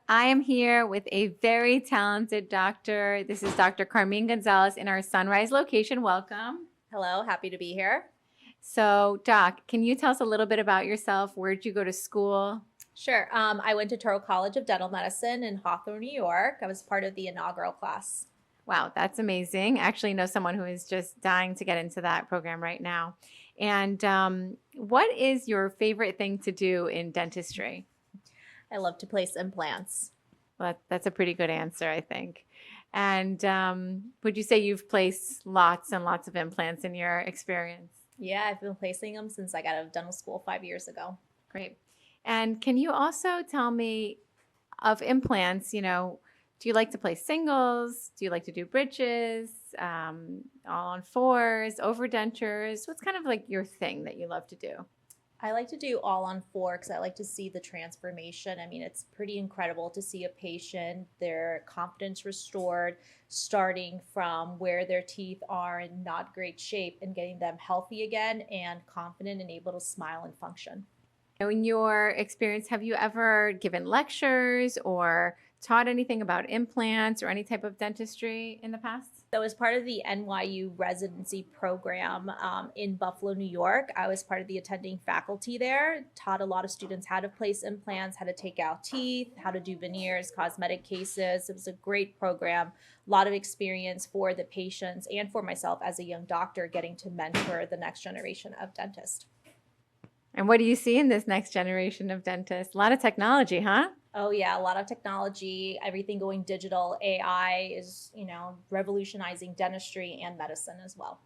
I am here with a very talented doctor. This is Dr. Carmin Gonzalez in our Sunrise location. Welcome. Hello, happy to be here. So, Doc, can you tell us a little bit about yourself? Where'd you go to school? Sure. I went to Touro College of Dental Medicine in Hawthorne, New York. I was part of the inaugural class. Wow, that's amazing. I actually know someone who is just dying to get into that program right now. And what is your favorite thing to do in dentistry? I love to place implants. Well, that's a pretty good answer, I think. And would you say you've placed lots and lots of implants in your experience? Yeah, I've been placing them since I got out of dental school 5 years ago. Great. And can you also tell me of implants, do you like to play singles? Do you like to do bridges, all on fours, overdentures? What's kind of like your thing that you love to do? I like to do all on four because I like to see the transformation. I mean, it's pretty incredible to see a patient, their confidence restored, starting from where their teeth are in not great shape and getting them healthy again and confident and able to smile and function. In your experience, have you ever given lectures or taught anything about implants or any type of dentistry in the past? So, as part of the NYU residency program in Buffalo, New York, I was part of the attending faculty there, taught a lot of students how to place implants, how to take out teeth, how to do veneers, cosmetic cases. It was a great program, a lot of experience for the patients and for myself as a young doctor getting to mentor the next generation of dentists. And what do you see in this next generation of dentists? A lot of technology, huh? Oh yeah, a lot of technology, everything going digital. AI is, revolutionizing dentistry and medicine as well.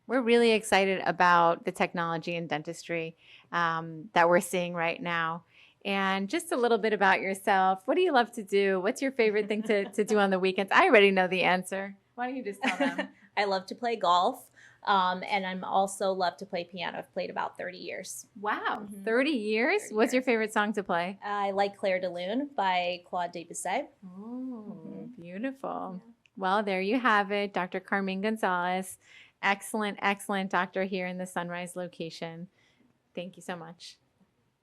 We're really excited about the technology in dentistry that we're seeing right now. And just a little bit about yourself. What do you love to do? What's your favorite thing to do on the weekends? I already know the answer. Why don't you just tell them? I love to play golf. And I'm also love to play piano. I've played about 30 years. Wow, 30 years? 30 What's your years. favorite song to play? I like Claire de Lune by Claude Debussy. Oh, beautiful. Well, there you have it, Dr. Carmen Gonzalez. Excellent, excellent doctor here in the Sunrise location. Thank you so much.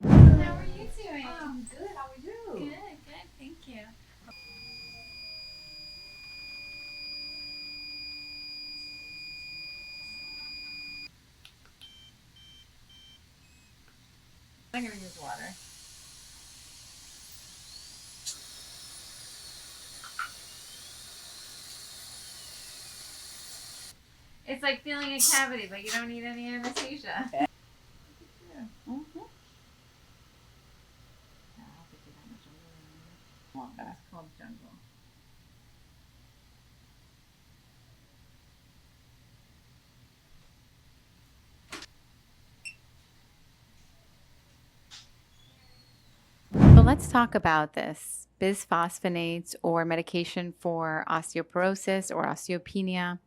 How are you doing? I'm good. How are you? Good, good. Thank you. I'm going to use water. It's like feeling a cavity, but you don't need any anesthesia. Okay. It's called jungle. So let's talk about this. Bisphosphonates or medication for osteoporosis or osteopenia.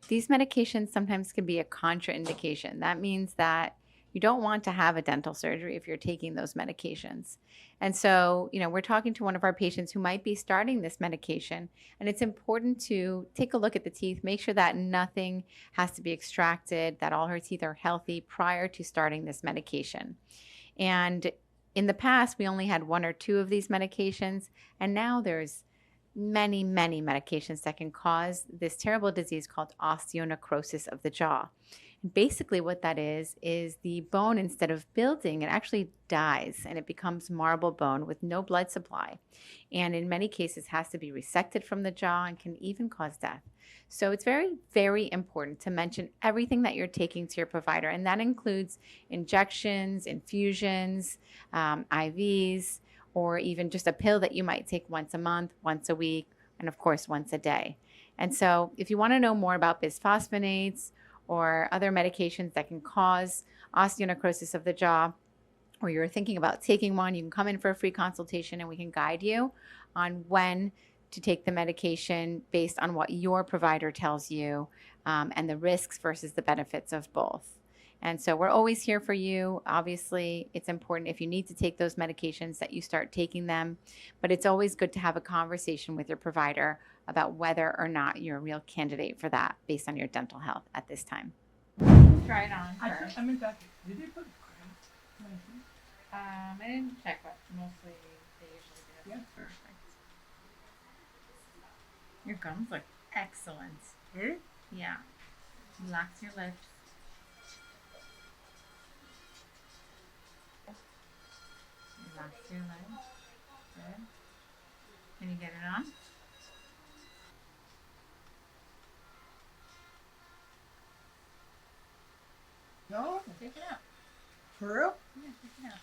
These medications sometimes can be a contraindication. That means that you don't want to have a dental surgery if you're taking those medications. And so, we're talking to one of our patients who might be starting this medication, and it's important to take a look at the teeth, make sure that nothing has to be extracted, that all her teeth are healthy prior to starting this medication. And in the past, we only had one or two of these medications, and now there's many, many medications that can cause this terrible disease called osteonecrosis of the jaw. And basically what that is the bone, instead of building, it actually dies and it becomes marble bone with no blood supply. And in many cases has to be resected from the jaw and can even cause death. So it's very, very important to mention everything that you're taking to your provider. And that includes injections, infusions, IVs, or even just a pill that you might take once a month, once a week, and of course, once a day. And so if you want to know more about bisphosphonates or other medications that can cause osteonecrosis of the jaw, or you're thinking about taking one, you can come in for a free consultation and we can guide you on when to take the medication based on what your provider tells you and the risks versus the benefits of both. And so we're always here for you. Obviously, it's important if you need to take those medications that you start taking them, but it's always good to have a conversation with your provider about whether or not you're a real candidate for that based on your dental health at this time. Try it on first. I mean, did they put I didn't check, but mostly they usually do. Yeah, perfect. Your gums look excellent. Really? Yeah. Relax your lips. Relax your lips. Good. Can you get it on? No? Take it out. For real? Yeah, take it out.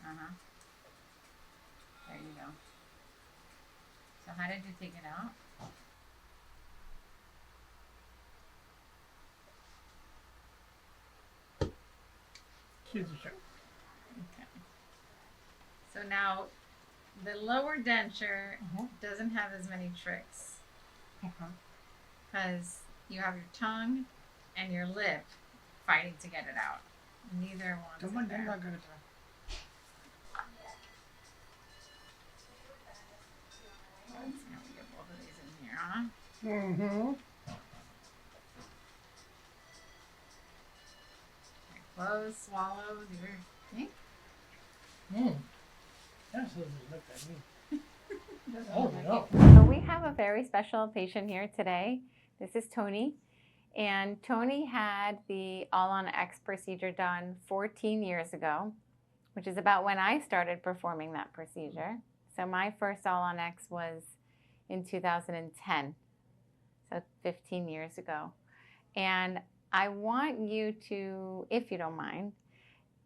Uh-huh. There you go. So how did you take it out? She's a show. Okay. So now the lower denture doesn't have as many tricks because you have your tongue and your lip fighting to get it out. Neither Come one's on, there. I'm not gonna try. Let's see how we get both of these in here, huh? Mm-hmm. Okay, close, swallow, do your thing. That doesn't look like me. Doesn't Oh, look like no. it. So we have a very special patient here today. This is Tony. And Tony had the All on X procedure done 14 years ago, which is about when I started performing that procedure. So my first All on X was in 2010, so 15 years ago. And I want you to, if you don't mind,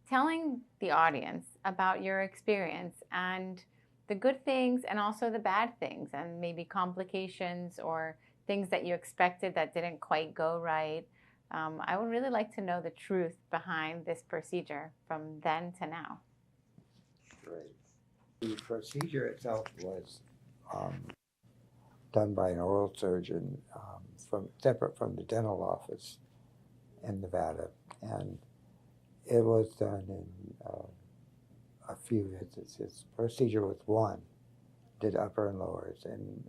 telling the audience about your experience and the good things and also the bad things and maybe complications or things that you expected that didn't quite go right. I would really like to know the truth behind this procedure from then to now. Great. The procedure itself was done by an oral surgeon separate from the dental office in Nevada, and it was done in a few visits. His procedure was one, did upper and lowers, and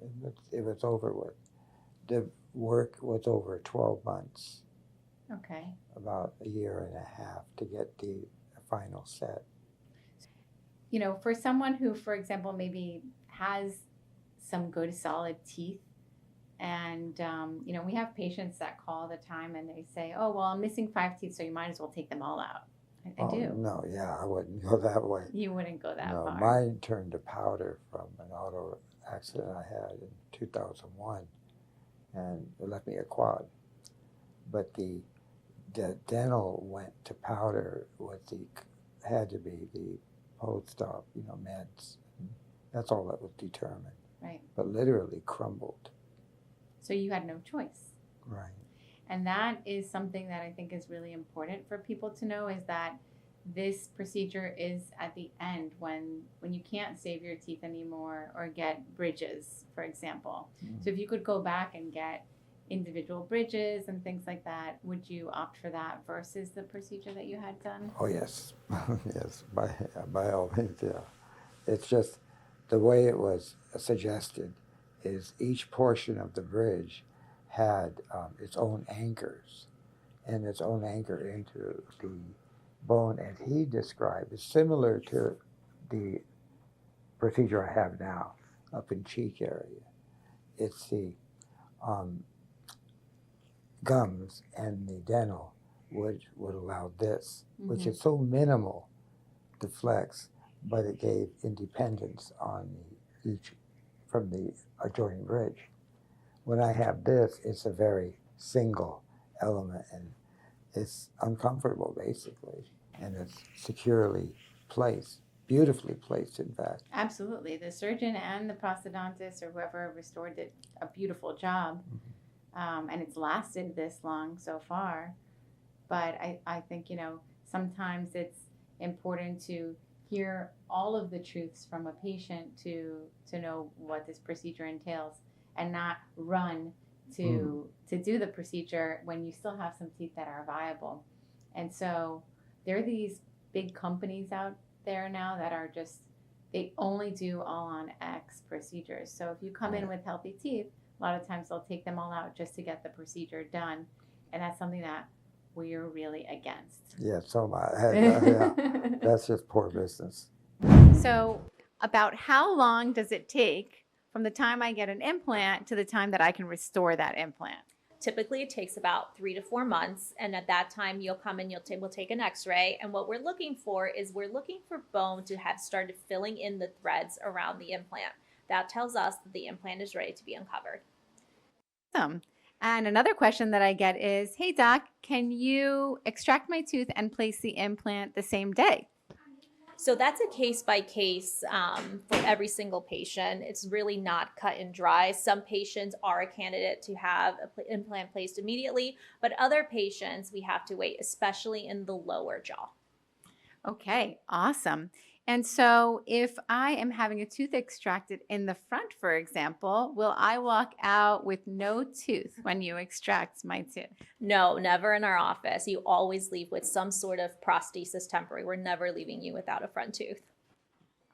it was over with. The work was over 12 months, Okay. about a year and a half to get the final set. You know, for someone who, for example, maybe has some good solid teeth, and you know, we have patients that call all the time and they say, "Oh, well, I'm missing 5 teeth, so you might as well take them all out." I do. No, yeah, I wouldn't go that way. You wouldn't go that No, far. mine turned to powder from an auto accident I had in 2001, and it left me a quad. But the dental went to powder had to be the post-op, meds. That's all that was determined. Right. But literally crumbled. So you had no choice. Right. And that is something that I think is really important for people to know, is that this procedure is at the end when you can't save your teeth anymore or get bridges, for example. Mm-hmm. So if you could go back and get individual bridges and things like that, would you opt for that versus the procedure that you had done? Oh, yes. Yes, by all means, yeah. It's just the way it was suggested is each portion of the bridge had its own anchors and its own anchor into the bone, and he described it similar to the procedure I have now up in cheek area. It's the gums and the dental which would allow this, which is so minimal to flex, but it gave independence on each from the adjoining bridge. When I have this, it's a very single element, and it's uncomfortable basically, and it's securely placed, beautifully placed, in fact. Absolutely. The surgeon and the prosthodontist or whoever restored did a beautiful job. And it's lasted this long so far. But I think, sometimes it's important to hear all of the truths from a patient to know what this procedure entails and not run to do the procedure when you still have some teeth that are viable. And so there are these big companies out there now that are they only do all on X procedures. So if you come in with healthy teeth, a lot of times they'll take them all out just to get the procedure done. And that's something that we're really against. Yeah, so much. Yeah, that's just poor business. So, about how long does it take from the time I get an implant to the time that I can restore that implant? Typically, it takes about 3 to 4 months, and at that time, you'll come and we'll take an X-ray. And what we're looking for is we're looking for bone to have started filling in the threads around the implant. That tells us that the implant is ready to be uncovered. Awesome. And another question that I get is, hey doc, can you extract my tooth and place the implant the same day? So that's a case by case for every single patient. It's really not cut and dry. Some patients are a candidate to have an implant placed immediately, but other patients we have to wait, especially in the lower jaw. Okay, awesome. And so if I am having a tooth extracted in the front, for example, will I walk out with no tooth when you extract my tooth? No, never in our office. You always leave with some sort of prosthesis temporary. We're never leaving you without a front tooth.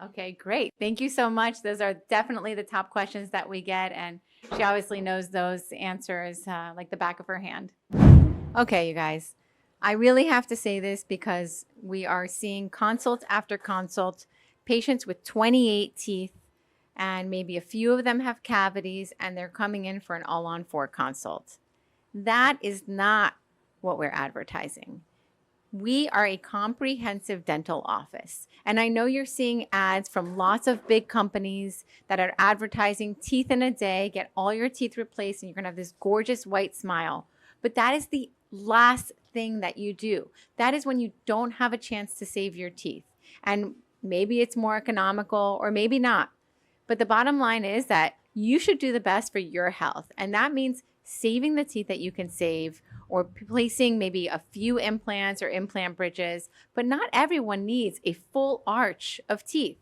Okay, great. Thank you so much. Those are definitely the top questions that we get, and she obviously knows those answers like the back of her hand. Okay, you guys, I really have to say this because we are seeing consult after consult, patients with 28 teeth, and maybe a few of them have cavities, and they're coming in for an all-on-4 consult. That is not what we're advertising. We are a comprehensive dental office. And I know you're seeing ads from lots of big companies that are advertising teeth in a day, get all your teeth replaced, and you're gonna have this gorgeous white smile. But that is the last thing that you do. That is when you don't have a chance to save your teeth. And maybe it's more economical or maybe not. But the bottom line is that you should do the best for your health. And that means saving the teeth that you can save, or placing maybe a few implants or implant bridges, but not everyone needs a full arch of teeth.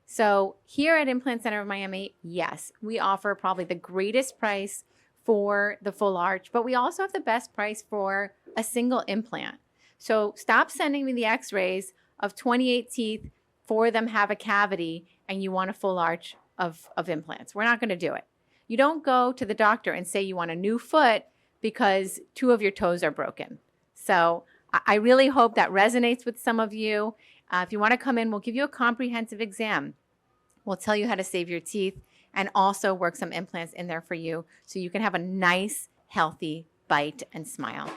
So here at Implant Center of Miami, yes, we offer probably the greatest price for the full arch, but we also have the best price for a single implant. So stop sending me the x-rays of 28 teeth, 4 of them have a cavity, and you want a full arch of implants. We're not gonna do it. You don't go to the doctor and say you want a new foot because 2 of your toes are broken. So I really hope that resonates with some of you. If you want to come in, we'll give you a comprehensive exam. We'll tell you how to save your teeth and also work some implants in there for you so you can have a nice, healthy bite and smile.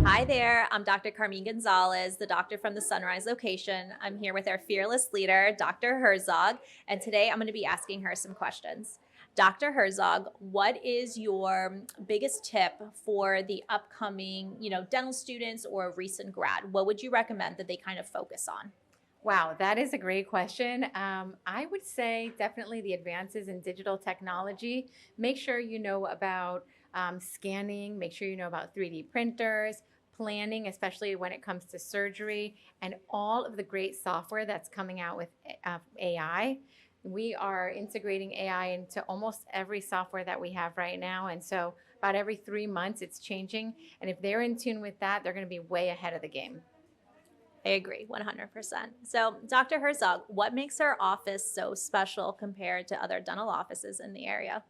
Hi there, I'm Dr. Carmin Gonzalez, the doctor from the Sunrise location. I'm here with our fearless leader, Dr. Herzog, and today I'm going to be asking her some questions. Dr. Herzog, what is your biggest tip for the upcoming, dental students or a recent grad? What would you recommend that they kind of focus on? Wow, that is a great question. I would say definitely the advances in digital technology. Make sure you know about scanning, make sure you know about 3D printers, planning, especially when it comes to surgery, and all of the great software that's coming out with AI. We are integrating AI into almost every software that we have right now. And so about every 3 months it's changing. And if they're in tune with that, they're going to be way ahead of the game. I agree 100%. So Dr. Herzog, what makes our office so special compared to other dental offices in the area?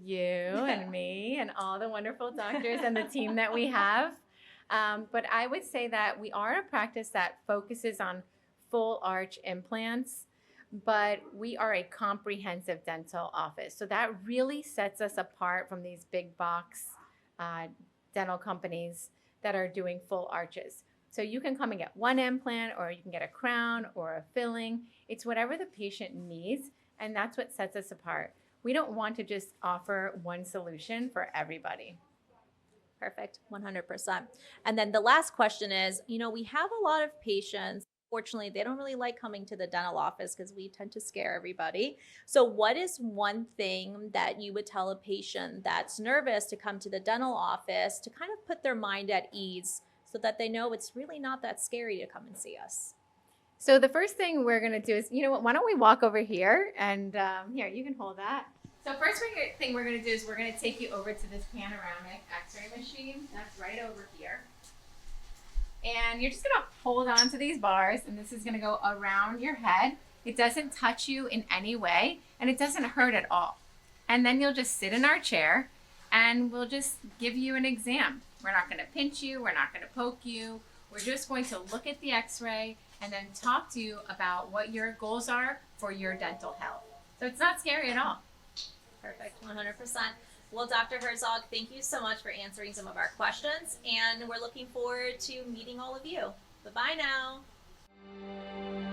You and me and all the wonderful doctors and the team that we have. But I would say that we are a practice that focuses on full arch implants, but we are a comprehensive dental office. So that really sets us apart from these big box dental companies that are doing full arches. So you can come and get one implant, or you can get a crown or a filling. It's whatever the patient needs, and that's what sets us apart. We don't want to just offer one solution for everybody. Perfect, 100%. And then the last question is, we have a lot of patients. Fortunately, they don't really like coming to the dental office because we tend to scare everybody. So what is one thing that you would tell a patient that's nervous to come to the dental office to kind of put their mind at ease so that they know it's really not that scary to come and see us? So the first thing we're going to do is, why don't we walk over here, and here, you can hold that. So first thing we're going to do is we're going to take you over to this panoramic x-ray machine. That's right over here. And you're just gonna hold on to these bars, and this is gonna go around your head. It doesn't touch you in any way, and it doesn't hurt at all. And then you'll just sit in our chair, and we'll just give you an exam. We're not going to pinch you, we're not going to poke you. We're just going to look at the x-ray and then talk to you about what your goals are for your dental health. So it's not scary at all. Perfect, 100%. Well, Dr. Herzog, thank you so much for answering some of our questions, and we're looking forward to meeting all of you. Bye-bye now.